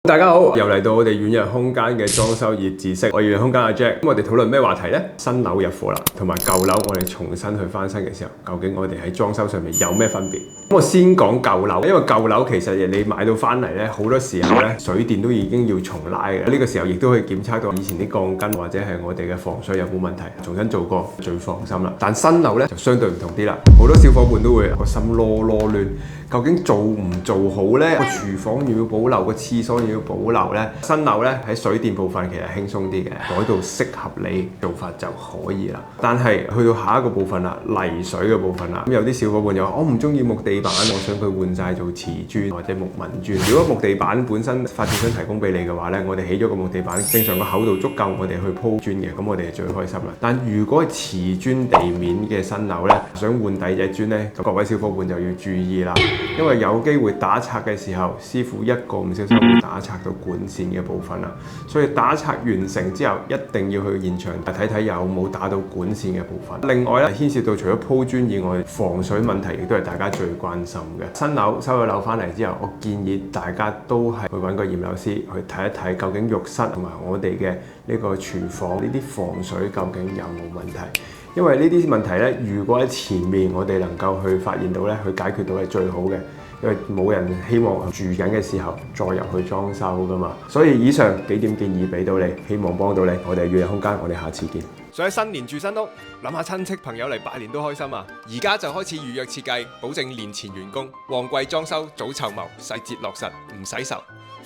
大家好，又嚟到我哋遠日空間嘅裝修熱知識。我遠日空間阿 Jack，咁我哋討論咩話題呢？新樓入伙啦，同埋舊樓我哋重新去翻新嘅時候，究竟我哋喺裝修上面有咩分別？咁我先講舊樓，因為舊樓其實你買到翻嚟咧，好多時候咧水電都已經要重拉嘅。呢個時候亦都可以檢測到以前啲鋼筋或者係我哋嘅防水有冇問題，重新做過最放心啦。但新樓咧就相對唔同啲啦，好多小伙伴都會個心囉囉攣。究竟做唔做好呢？個廚房要保留，個廁所要保留呢。新樓呢，喺水電部分其實輕鬆啲嘅，改到適合你做法就可以啦。但係去到下一個部分啦，泥水嘅部分啦，咁有啲小伙伴就話：我唔中意木地板，我想佢換晒做瓷磚或者木紋磚。如果木地板本身發展商提供俾你嘅話呢，我哋起咗個木地板，正常個厚度足夠我哋去鋪磚嘅，咁我哋係最開心啦。但如果係瓷磚地面嘅新樓呢，想換第二隻磚呢，咁各位小伙伴就要注意啦。因為有機會打拆嘅時候，師傅一個唔小心會打拆到管線嘅部分啦，所以打拆完成之後，一定要去現場睇睇有冇打到管線嘅部分。另外咧，牽涉到除咗鋪磚以外，防水問題亦都係大家最關心嘅。新樓收咗樓翻嚟之後，我建議大家都係去揾個驗樓師去睇一睇，究竟浴室同埋我哋嘅呢個廚房呢啲防水究竟有冇問題。因為呢啲問題咧，如果喺前面我哋能夠去發現到咧，去解決到係最好嘅。因為冇人希望住緊嘅時候再入去裝修噶嘛。所以以上幾點建議俾到你，希望幫到你。我哋遠日空間，我哋下次見。想喺新年住新屋，諗下親戚朋友嚟拜年都開心啊！而家就開始預約設計，保證年前完工。旺季裝修早籌謀，細節落實唔使愁。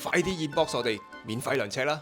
快啲inbox我哋，免費量尺啦！